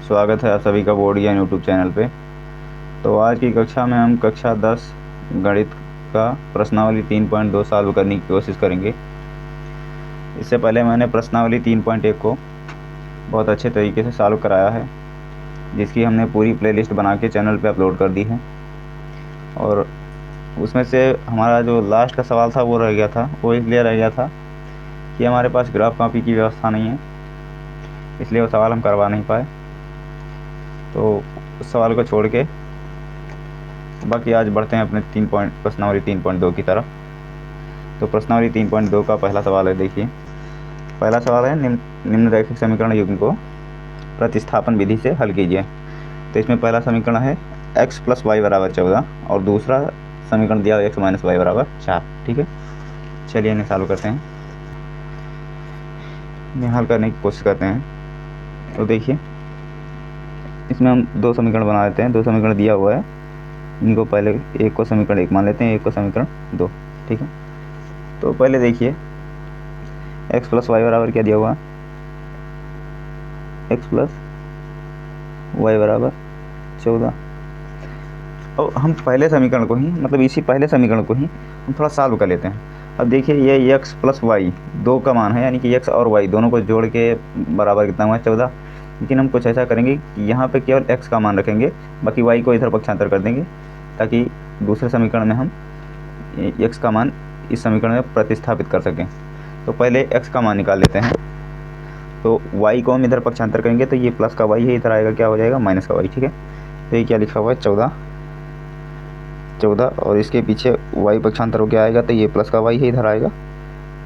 स्वागत है आप सभी का बोर्ड ज्ञान यूट्यूब चैनल पे। तो आज की कक्षा में हम कक्षा 10 गणित का प्रश्नावली 3.2 सॉल्व करने की कोशिश करेंगे। इससे पहले मैंने प्रश्नावली 3.1 को बहुत अच्छे तरीके से सॉल्व कराया है, जिसकी हमने पूरी प्लेलिस्ट बना के चैनल पे अपलोड कर दी है। और उसमें से हमारा जो लास्ट का सवाल था वो रह गया था, वो इसलिए रह गया था कि हमारे पास ग्राफ कॉपी की व्यवस्था नहीं है, इसलिए वो सवाल हम करवा नहीं पाए। तो उस सवाल को छोड़ के बाकी आज बढ़ते हैं अपने प्रश्नावली 3.2 की तरफ। तो प्रश्नावली 3.2 का पहला सवाल है, देखिए। पहला सवाल है, निम्नलिखित समीकरण युग्म को प्रतिस्थापन विधि से हल कीजिए। तो इसमें पहला समीकरण है x + y = 14 और दूसरा समीकरण दिया x - y = 4। ठीक है, चलिए इन्हें सॉल्व करते हैं, इन्हें हल करने की कोशिश करते हैं। तो देखिए, इसमें हम दो समीकरण बना लेते हैं। दो समीकरण दिया हुआ है, इनको पहले एक को समीकरण 1 मान लेते हैं, एक को समीकरण 2। ठीक है, तो पहले देखिए x + y बराबर क्या दिया हुआ है, x + y = 14। और हम पहले समीकरण को ही, मतलब इसी पहले समीकरण को ही हम थोड़ा सॉल्व कर लेते हैं। अब देखिए, ये x + y 2 का मान है, यानी कि x और y दोनों को जोड़ के बराबर कितना हुआ, 14। लेकिन हम कुछ ऐसा करेंगे कि यहाँ पे केवल x का मान रखेंगे, बाकी y को इधर पक्षांतर कर देंगे, ताकि दूसरे समीकरण में हम x का मान इस समीकरण में प्रतिस्थापित कर सकें। तो पहले x का मान निकाल लेते हैं। तो y को हम इधर पक्षांतर करेंगे, तो ये प्लस का y है, इधर आएगा क्या हो जाएगा, माइनस का y। ठीक है, तो ये क्या लिखा हुआ है, 14। और इसके पीछे y पक्षांतर हो क्या आएगा, तो ये प्लस का y है, इधर आएगा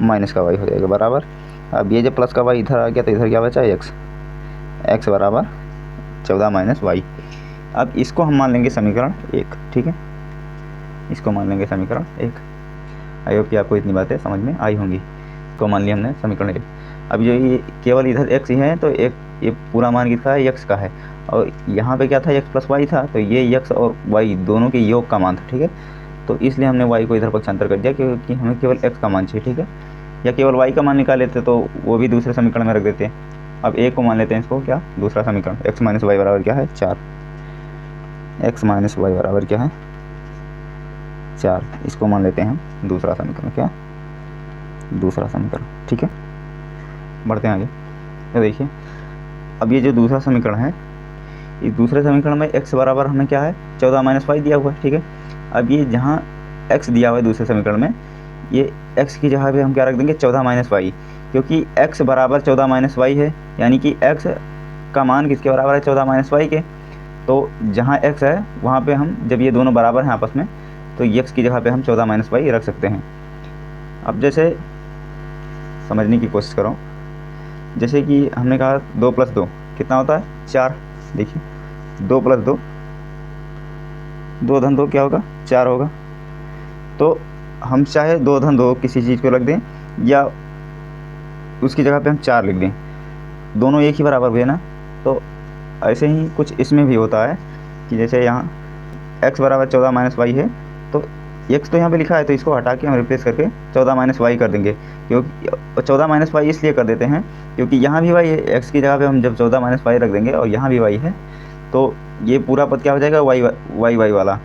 माइनस का y हो जाएगा बराबर। अब ये जब प्लस का y इधर आ गया, तो इधर क्या बचा, x बराबर 14 - y। अब इसको हम मान लेंगे समीकरण 1। ठीक है, इसको मान लेंगे समीकरण 1। आई होप कि आपको इतनी बातें समझ में आई होंगी। इसको मान लिया हमने समीकरण 1। अब ये केवल इधर x ही है, तो एक ये पूरा मान किसका है, x का है। और यहाँ पे क्या था, x + y था, तो ये x और y दोनों के योग का मान था। ठीक है, तो इसलिए हमने y को इधर पक्षांतर कर दिया, क्योंकि हमें केवल x का मान चाहिए। ठीक है, या केवल y का मान निकाल लेते तो वो भी दूसरे समीकरण में रख देते हैं। अब एक को मान लेते हैं, इसको क्या, दूसरा समीकरण x - y बराबर क्या है, 4। x - y बराबर क्या है, 4। इसको मान लेते हैं हम दूसरा समीकरण, क्या, दूसरा समीकरण। ठीक है, बढ़ते हैं आगे। तो देखिए, अब ये जो दूसरा समीकरण है, इस दूसरे समीकरण में x बराबर हमें क्या है, 14 - y दिया हुआ है। ठीक है, अब ये जहाँ x दिया हुआ है दूसरे समीकरण में, ये x की जगह पे हम क्या रख देंगे, 14 - y, क्योंकि x बराबर 14 - y है, यानी कि x का मान किसके बराबर है, 14 - y के। तो जहाँ x है वहाँ पे हम, जब ये दोनों बराबर हैं आपस में, तो x की जगह पे हम 14 - y रख सकते हैं। अब जैसे समझने की कोशिश करो, जैसे कि हमने कहा 2 + 2 कितना होता है, 4। देखिए, 2 + 2, 2 धन 2 क्या होगा, 4 होगा। तो हम चाहे 2 धन 2 किसी चीज़ को रख दें, या उसकी जगह पे हम 4 लिख दें, दोनों एक ही बराबर हुए ना। तो ऐसे ही कुछ इसमें भी होता है कि जैसे यहाँ x बराबर 14 - y है, तो x तो यहाँ पे लिखा है, तो इसको हटा के हम रिप्लेस करके 14 - y कर देंगे। क्योंकि 14 - y इसलिए कर देते हैं क्योंकि यहाँ भी y है, x की जगह पे हम जब 14 - y रख देंगे और यहाँ भी y है, तो ये पूरा पद क्या हो जाएगा, y वाला,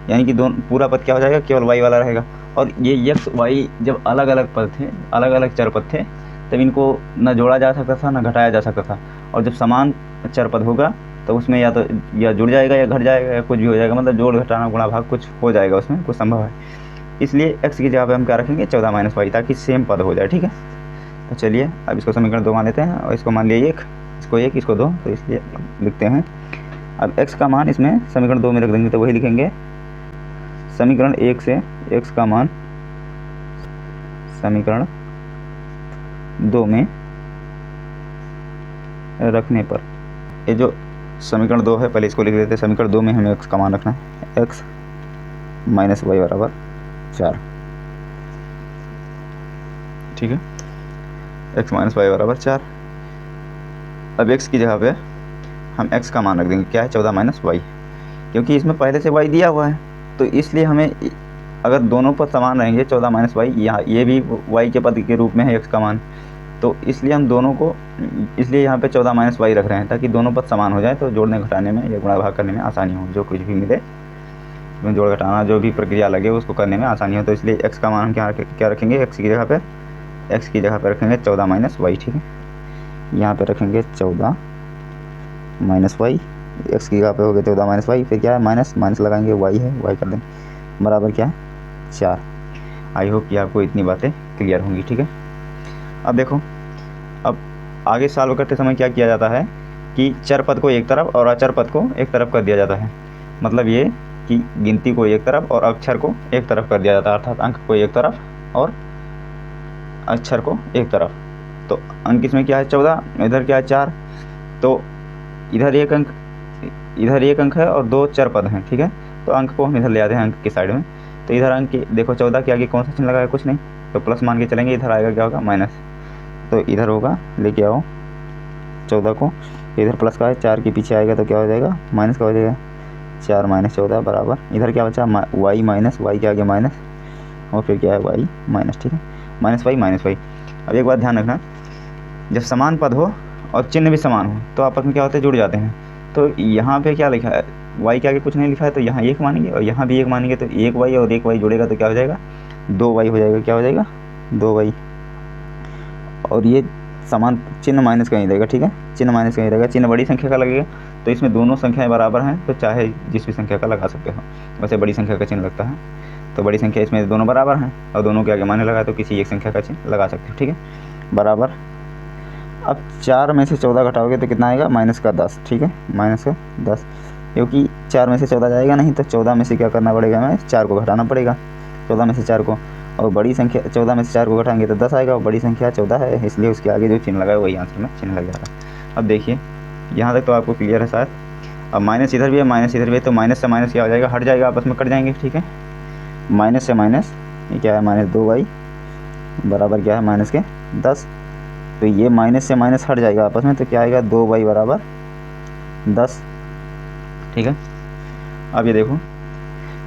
यानी कि दोनों पूरा पद क्या हो जाएगा, केवल y वाला रहेगा। और ये x y जब अलग अलग पद थे, अलग अलग चर पद थे, तब इनको न जोड़ा जा सकता था, न घटाया जा सकता था। और जब समान चर पद होगा, तो उसमें या जुड़ जाएगा, या घट जाएगा, या कुछ भी हो जाएगा, मतलब जोड़ घटाना गुणा भाग कुछ हो जाएगा, उसमें कुछ संभव है। इसलिए x की जगह पे हम क्या रखेंगे, 14 - y, ताकि सेम पद हो जाए। ठीक है, तो चलिए अब इसको समीकरण 2 मान लेते हैं, और इसको मान लिया 1, इसको 1, इसको 2, तो इसलिए लिखते हैं। अब x का मान इसमें समीकरण 2 में रख देंगे, तो वही लिखेंगे, समीकरण 1 से x का मान समीकरण 2 में रखने पर, ये जो समीकरण 2 है, पहले इसको लिख लेते हैं। समीकरण 2 में हमें x का मान रखना है, x - y बराबर 4। ठीक है, x - y बराबर 4। अब x की जगह पे हम x का मान रख देंगे, क्या है, 14 - y, क्योंकि इसमें पहले से y दिया हुआ है, तो इसलिए हमें, अगर दोनों पद समान रहेंगे, 14 - y, यहाँ ये भी y के पद के रूप में है x का मान, तो इसलिए हम दोनों को, इसलिए यहाँ पे 14 माइनस वाई रख रहे हैं ताकि दोनों पद समान हो जाए, तो जोड़ने घटाने में या गुणा भाग करने में आसानी हो, जो कुछ भी मिले जोड़ घटाना जो भी प्रक्रिया लगे उसको करने में आसानी हो। तो इसलिए एक्स का मान हम क्या रखेंगे, एक्स की जगह पे रखेंगे 14 माइनस वाई, ठीक है। यहाँ पे रखेंगे 14 माइनस वाई, एक्स की जगह पे हो गया 14 माइनस वाई, फिर क्या है माइनस लगाएंगे, वाई है, वाई कर देंगे बराबर क्या है 4। आई होप कि आपको इतनी बातें क्लियर होंगी, ठीक है। अब देखो, अब आगे सॉल्व करते समय क्या किया जाता है कि चर पद को एक तरफ और अचर पद को एक तरफ कर दिया जाता है। मतलब ये कि गिनती को एक तरफ और अक्षर को एक तरफ कर दिया जाता है, अर्थात अंक को एक तरफ और अक्षर को एक तरफ। तो अंक इसमें क्या है 14, इधर क्या है 4, तो इधर एक अंक है और 2 चर पद हैं, ठीक है। तो अंक को हम इधर ले आते हैं अंक की साइड में। तो इधर अंक की देखो 14 के आगे कौन सा चिन्ह लगा है, कुछ नहीं, तो प्लस मान के चलेंगे, इधर आएगा क्या होगा माइनस। तो इधर होगा, लेके आओ 14 को, इधर प्लस का है, 4 के पीछे आएगा तो क्या हो जाएगा माइनस का हो जाएगा, 4 माइनस 14 बराबर, इधर क्या बचा वाई माइनस, वाई के आगे माइनस और फिर क्या है वाई माइनस, ठीक है, माइनस वाई। अब एक बात ध्यान रखना, जब समान पद हो और चिन्ह भी समान हो तो आपस में क्या होते हैं, जुड़ जाते हैं। तो यहाँ पे क्या लिखा है, वाई के आगे कुछ नहीं लिखा है, तो यहाँ एक मानेंगे और यहाँ भी एक मानेंगे, तो एक वाई और एक वाई जुड़ेगा तो क्या हो जाएगा 2 वाई हो जाएगा, क्या हो जाएगा 2 वाई। और ये समान चिन्ह माइनस का ही रहेगा, ठीक है, चिन्ह माइनस का ही रहेगा, चिन्ह बड़ी संख्या का लगेगा, तो इसमें दोनों संख्याएं बराबर हैं, तो चाहे जिस भी संख्या का लगा सकते हो। वैसे बड़ी संख्या का चिन्ह लगता है, तो बड़ी संख्या इसमें दोनों बराबर हैं और दोनों के आगे माने लगा तो किसी एक संख्या का चिन्ह लगा सकते हो, ठीक है, बराबर। अब 4 में से 14 घटाओगे तो कितना आएगा माइनस का 10, ठीक है, माइनस का 10, क्योंकि 4 में से 14 जाएगा नहीं, तो 14 में से क्या करना पड़ेगा, हमें 4 को घटाना पड़ेगा, 14 में से 4 को, और बड़ी संख्या 14 में से 4 को घटाएंगे तो 10 आएगा, और बड़ी संख्या 14 है, इसलिए उसके आगे जो चिन्ह लगा है वही आंसर में चिन्ह लग जाएगा। अब देखिए यहाँ तक तो आपको क्लियर है शायद। अब माइनस इधर भी है, माइनस इधर भी है, तो माइनस से माइनस क्या हो जाएगा, हट जाएगा, आपस में कट जाएंगे, ठीक है। माइनस से माइनस ये क्या है माइनस 2 वाई बराबर क्या है माइनस के 10, तो ये माइनस से माइनस हट जाएगा आपस में, तो क्या आएगा 2 वाई बराबर 10, ठीक है। अब ये देखो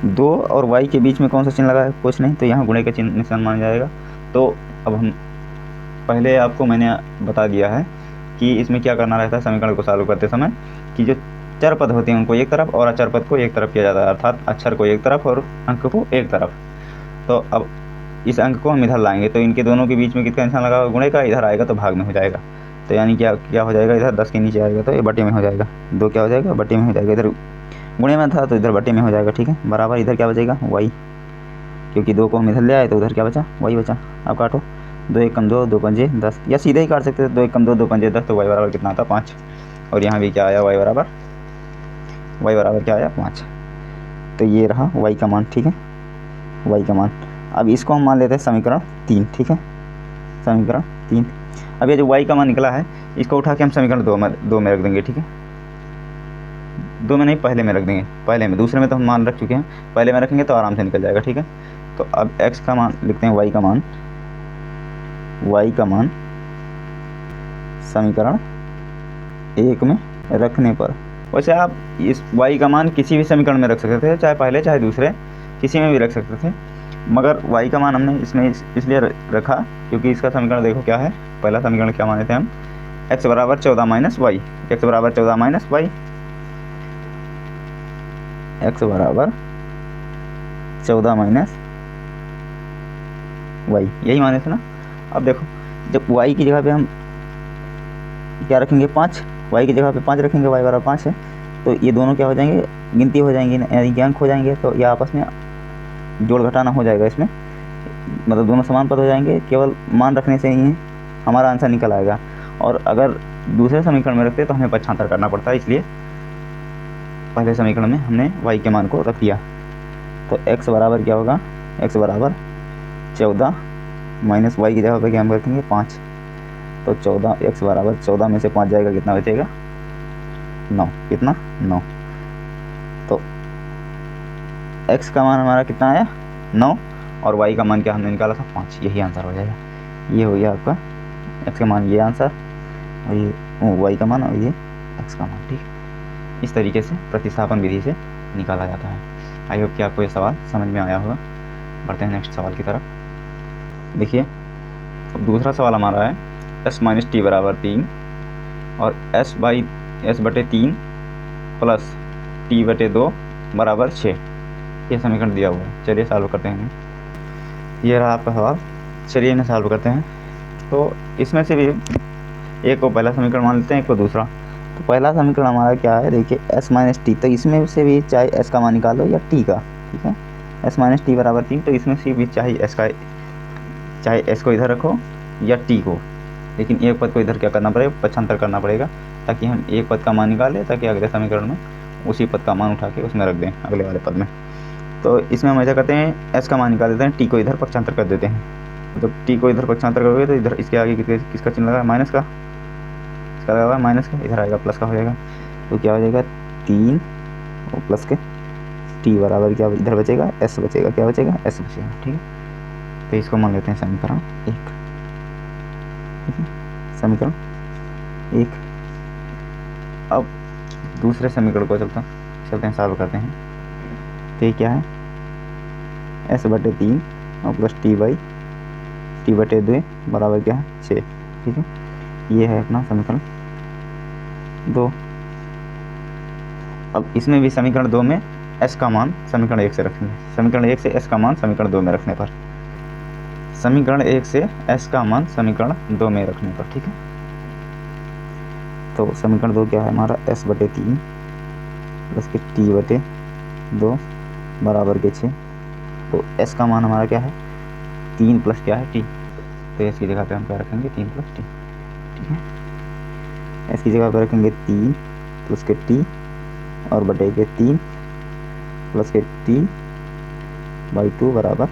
2 और y के बीच में कौन सा चिन्ह लगा है, कुछ नहीं, तो यहाँ गुणे का चिन्ह निशान माना जाएगा। तो अब हम पहले आपको मैंने बता दिया है कि इसमें क्या करना रहता है समीकरण को सॉल्व करते समय, कि जो चर पद होते हैं उनको एक तरफ और अचर पद को एक तरफ किया जाता है, अर्थात अक्षर को एक तरफ और अंक को एक तरफ। तो अब इस अंक को हम इधर लाएंगे तो इनके दोनों के बीच में किसका निशान लगा गुणे का, इधर आएगा तो भाग में हो जाएगा, तो यानी क्या हो जाएगा, इधर 10 के नीचे आएगा तो ये बटे में हो जाएगा, 2 क्या हो जाएगा बटे में हो जाएगा, इधर गुणे में था तो इधर बटे में हो जाएगा, ठीक है, बराबर। इधर क्या बचेगा वाई, क्योंकि 2 को हम इधर ले आए तो उधर क्या बचा वाई बचा। अब काटो, 2 1 कम 2 2 पंजे 10, या सीधे ही काट सकते थे, 2 1 कम 2 2 पंजे 10, तो वाई बराबर कितना आता 5, और यहाँ भी क्या आया वाई बराबर क्या आया 5। तो ये रहा वाई का मान, ठीक है, वाई का मान। अब इसको हम मान लेते हैं समीकरण 3, ठीक है, समीकरण 3। अब ये जो वाई का मान निकला है इसको उठा के हम समीकरण 2 में रख देंगे, ठीक है, 2 में नहीं पहले में रख देंगे, पहले में, दूसरे में तो हम मान रख चुके हैं, पहले में रखेंगे तो आराम से निकल जाएगा, ठीक है। तो अब x का मान लिखते हैं, y का मान समीकरण 1 में रखने पर, वैसे आप इस y का मान किसी भी समीकरण में रख सकते थे, चाहे पहले चाहे दूसरे, किसी में भी रख सकते थे, मगर y का मान हमने इसमें इसलिए रखा क्योंकि इसका समीकरण देखो क्या है, पहला समीकरण क्या माने थे हम, x बराबर 14 माइनस वाई, x बराबर 14 माइनस वाई, x बराबर 14 माइनस वाई, यही माने थे ना। अब देखो जब y की जगह पे हम क्या रखेंगे 5, y की जगह पे 5 रखेंगे, y बराबर 5 है, तो ये दोनों क्या हो जाएंगे गिनती हो जाएंगी, यानी कि अंक हो जाएंगे, तो ये आपस में जोड़ घटाना हो जाएगा इसमें, मतलब दोनों समान पद हो जाएंगे, केवल मान रखने से ही हमारा आंसर निकल आएगा। और अगर दूसरे समीकरण में रखते तो हमें पक्षांतर करना पड़ता है, इसलिए पहले समीकरण में हमने y के मान को रख दिया। तो x बराबर क्या होगा, x बराबर 14 माइनस वाई की जगह पे क्या हम रखेंगे 5, तो 14, x बराबर 14 में से 5 जाएगा, कितना बचेगा 9, कितना 9। तो x का मान हमारा कितना आया 9, और y का मान क्या हमने निकाला था 5, यही आंसर हो जाएगा। ये हो गया आपका x का मान, ये आंसर, और ये y का मान और ये x का मान, ठीक है। इस तरीके से प्रतिस्थापन विधि से निकाला जाता है। आई होप कि आपको ये सवाल समझ में आया होगा। बढ़ते हैं नेक्स्ट सवाल की तरफ। देखिए अब दूसरा सवाल हमारा है एस माइनस टी बराबर 3 और एस बटे 3 प्लस टी बटे 2 बराबर 6, ये समीकरण दिया हुआ है। चलिए सॉल्व करते हैं। ये रहा आपका सवाल। चलिए इन्हें सॉल्व करते हैं। तो इसमें से भी एक को पहला समीकरण मान लेते हैं, एक को दूसरा। तो पहला समीकरण हमारा क्या है, देखिए एस माइनस टी, तो इसमें से भी चाहे एस का मान निकालो या टी का, ठीक है। एस माइनस टी बराबर 3, तो इसमें से भी चाहे एस को इधर रखो या टी को, लेकिन एक पद को इधर क्या करना पड़ेगा, पक्षांतर करना पड़ेगा, ताकि हम एक पद का मान निकालें, ताकि अगले समीकरण में उसी पद का मान उठा के उसमें रख दें अगले वाले पद में। तो इसमें हम ऐसा करते हैं, एस का मान निकाल देते हैं, टी को इधर पक्षांतर कर देते हैं। तो टी को इधर पक्षांतर करोगे तो इधर इसके आगे किसका चिन्ह लगा, माइनस का, इसका लगा हुआ है माइनस का, इधर आएगा प्लस का हो जाएगा। तो क्या हो जाएगा 3 और प्लस के टी बराबर क्या इधर बचेगा, एस बचेगा, क्या बचेगा, एस बचेगा, ठीक है। तो इसको मान लेते हैं समीकरण 1, ठीक है, समीकरण 1। अब दूसरे समीकरण को चलते हैं सॉल्व करते हैं। तो ये क्या है, एस बटे 3 और प्लस टी बटे 2 बराबर क्या है 6, ठीक है। ये है अपना समीकरण 2। अब इसमें भी समीकरण 2 में एस का मान समीकरण 1 से रखेंगे। समीकरण 1 से एस का मान समीकरण 2 में रखने पर, समीकरण 1 से एस का मान समीकरण 2 में रखने पर, ठीक है। तो समीकरण 2 क्या है हमारा, एस बटे 3 प्लस के टी बटे 2 बराबर के 6। तो एस का मान हमारा क्या है 3 प्लस क्या है टी, तो एस की जगह पे हम क्या रखेंगे 3 प्लस टी, ठीक है। एस की जगह पे रखेंगे 3 प्लस के टी और बटे के 3 प्लस के टी बाई 2 बराबर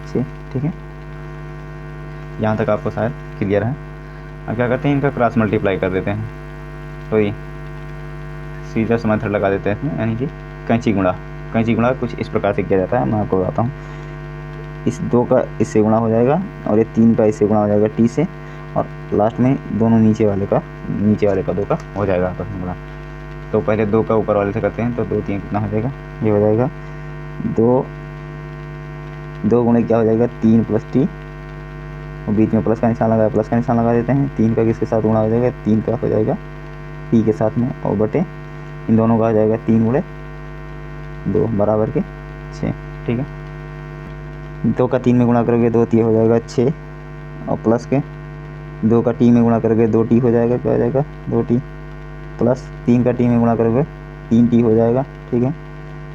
6, ठीक है। यहाँ तक आपको शायद क्लियर है। अब क्या करते हैं, इनका क्रॉस मल्टीप्लाई कर देते हैं। तो ये सीधा मेथड लगा देते हैं इसमें, यानी कि कैंची गुणा कुछ इस प्रकार से किया जाता है, मैं आपको बताता हूँ। इस 2 का इससे गुणा हो जाएगा और ये 3 का इससे गुणा हो जाएगा टी से, और लास्ट में दोनों नीचे वाले पदों का हो जाएगा आपस में गुणा। तो पहले 2 का ऊपर वाले से करते हैं, तो 2 3 कितना हो जाएगा, ये हो जाएगा 2 गुणे क्या हो जाएगा 3 प्लस टी, और बीच में प्लस का निशान लगाया, प्लस का निशान लगा देते हैं। 3 का किसके साथ गुणा हो जाएगा, 3 का हो जाएगा टी के साथ में, और बटे इन दोनों का हो जाएगा 3 गुणे 2 बराबर के 6, ठीक है। 2 का 3 में गुणा करोगे 2 टी हो जाएगा 6, और प्लस के 2 का टी में गुणा करोगे 2 टी हो जाएगा, क्या हो जाएगा 2 टी, प्लस 3 का टी में गुणा करोगे 3 टी हो जाएगा, ठीक है।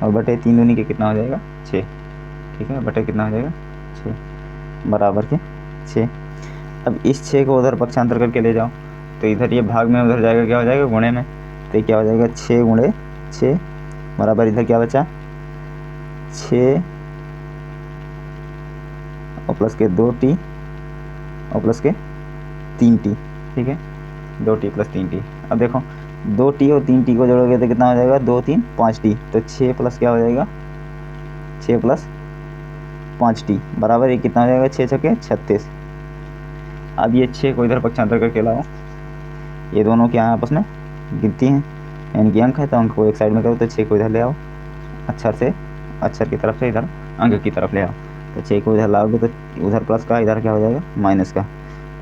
और बटे 3 दूनी के कितना हो जाएगा 6, ठीक है, बटे कितना हो जाएगा 6 बराबर के 6। अब इस 6 को उधर पक्षांतर करके ले जाओ, तो इधर ये भाग में, उधर जाएगा क्या हो जाएगा गुणे में, तो ये क्या हो जाएगा 6 गुणे 6 बराबर इधर क्या बचा 6 और प्लस के 2 टी और प्लस के 3 टी, ठीक है, 2 टी प्लस 3 टी। अब देखो 2 टी और 3 टी को जोड़ोगे तो कितना हो जाएगा 2 3 5 टी, तो 6 प्लस क्या हो जाएगा 6 प्लस 5 टी बराबर ये कितना हो जाएगा 6 छक्के 36। अब ये 6 को इधर पक्षांतर करके लाओ, ये दोनों क्या है आपस में गिनती हैं, यानी कि अंक है, तो अंक को एक साइड में करो, तो 6 को इधर ले आओ, अक्षर की तरफ से इधर अंक की तरफ ले आओ। तो 6 को इधर लाओगे तो उधर प्लस का, इधर क्या हो जाएगा माइनस का,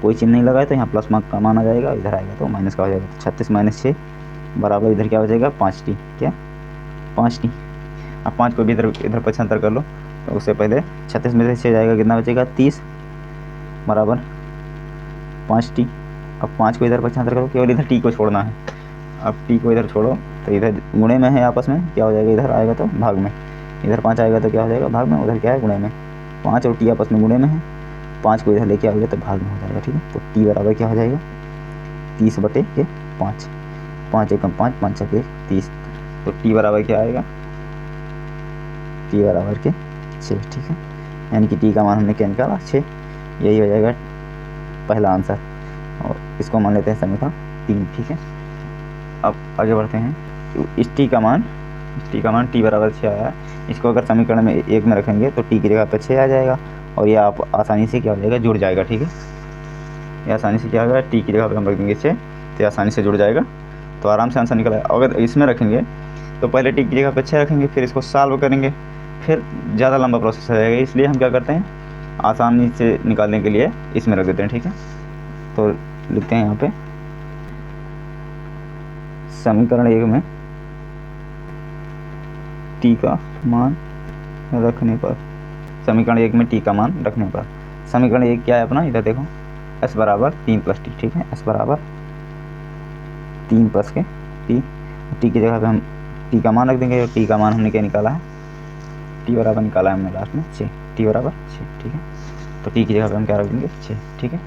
कोई चिन्ह नहीं लगाए तो यहाँ प्लस मार्क का मान आ जाएगा, इधर आएगा तो माइनस का हो जाएगा। तो 36 माइनस 6 बराबर इधर क्या हो जाएगा 5 टी, क्या 5 टी। अब 5 को भी इधर पक्षांतर कर लो, तो उससे पहले 36 में से 6 जाएगा, कितना बचेगा 30 बराबर 5 टी। अब 5 को इधर पक्षांतर करो, केवल इधर टी को छोड़ना है। अब टी को इधर छोड़ो, तो इधर गुणे में है आपस में, क्या हो जाएगा इधर आएगा तो भाग में, इधर 5 आएगा तो क्या हो जाएगा भाग में, उधर क्या है गुणे में। 5 और टी आपस में गुणे में है, 5 को इधर लेके आओगे तो भाग में हो जाएगा, ठीक है। तो टी बराबर क्या हो जाएगा 30 बटे के 5, 5 एकम 5 5 छक्के 30, तो टी बराबर क्या आएगा टी बराबर के 6, ठीक है। यानी कि टी का मान हमने क्या निकाला 6, यही हो जाएगा पहला आंसर, और इसको मान लेते हैं समीकरण 3, ठीक है। अब आगे बढ़ते हैं। इस टी का मान टी बराबर 6 आया, इसको अगर समीकरण में 1 में रखेंगे तो टी की जगह पर 6 आ जाएगा, और ये आप आसानी से क्या हो जाएगा जुड़ जाएगा, ठीक है। ये आसानी से क्या होगा टी की जगह पर हम रख देंगे 6, तो आसानी से जुड़ जाएगा, तो आराम से आंसर निकल आएगा। अगर इसमें रखेंगे तो पहले टी की जगह पर 6 रखेंगे, फिर इसको सॉल्व करेंगे, फिर ज़्यादा लंबा प्रोसेस हो जाएगा, इसलिए हम क्या करते हैं आसानी से निकालने के लिए इसमें रख देते हैं, ठीक है। तो लिखते हैं यहाँ पे समीकरण 1 में t का मान रखने पर, समीकरण 1 में t का मान रखने पर, समीकरण 1 क्या है अपना, इधर देखो s बराबर 3 + t, ठीक है, s बराबर 3 + के t की जगह पे हम t का मान रख देंगे। और t का मान हमने क्या निकाला है, t बराबर निकाला है हमने लास्ट में 6, t बराबर 6, ठीक है। तो t की जगह पे हम क्या रख देंगे 6, ठीक है।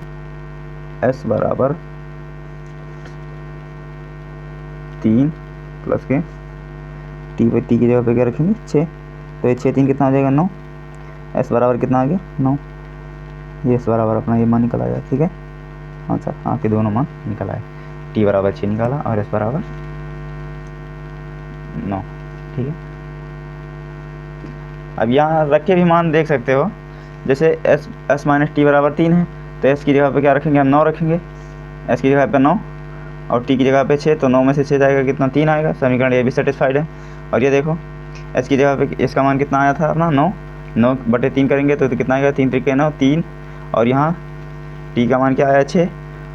s बराबर 3 + के t की जगह पे क्या रखेंगे 6, तो ये 6 3 कितना हो जाएगा 9, s बराबर कितना आ गया 9, ये s बराबर अपना ये मान निकल आया, ठीक है। हाँ सर, हाँ के दोनों मान निकल आए, t बराबर 6 निकाला और s बराबर 9, ठीक है। अब यहाँ रख के भी मान देख सकते हो, जैसे s - t बराबर 3 है, तो s की जगह पे क्या रखेंगे हम 9 रखेंगे, s की जगह पे 9 और t की जगह पे 6, तो 9 में से 6 जाएगा कितना 3 आएगा, समीकरण ये भी सेटिस्फाइड है। और ये देखो s की जगह पे इसका मान कितना आया था अपना 9/3 करेंगे तो कितना आएगा 3 × 9 3, और यहाँ t का मान क्या आया 6,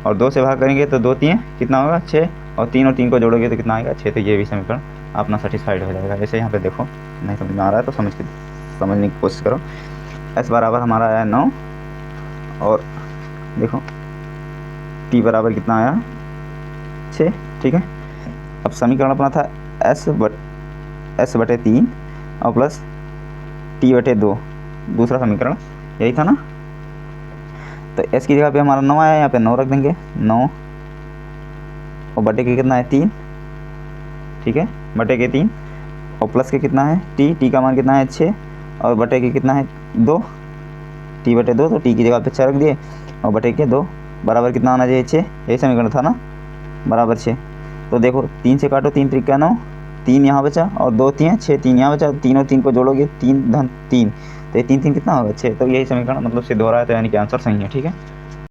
और 2 से भाग करेंगे तो 2 3 कितना होगा 6, और 3 को जोड़ोगे तो कितना आएगा 6, तो ये भी समीकरण अपना सेटिस्फाइड हो जाएगा। ऐसे यहाँ पे देखो नहीं समझ में आ रहा है तो समझने की कोशिश करो। s बराबर हमारा आया 9, और देखो t बराबर कितना आया 6, ठीक है। अब समीकरण अपना था s/3 और प्लस t/2, दूसरा समीकरण यही था ना। तो s की जगह पे हमारा 9 आया, यहाँ पे 9 रख देंगे, 9 और बटे के कितना है 3, ठीक है, बटे के 3, और प्लस के कितना है t का मान कितना है 6, और बटे के कितना है 2, t/2, तो t की जगह पे 6 रख दिए, और बटे के 2 बराबर कितना आना चाहिए 6, यही समीकरण था ना, बराबर 6। तो देखो 3 से काटो, 3 × 3 = 9, 3 यहाँ बचा और 2 3 6, 3 यहाँ बचा, 3 और 3 को जोड़ोगे 3 × 3, तो ये 3 3 कितना होगा 6, तो यही समीकरण मतलब सिद्ध हो रहा है, तो यानी कि आंसर सही है, ठीक है।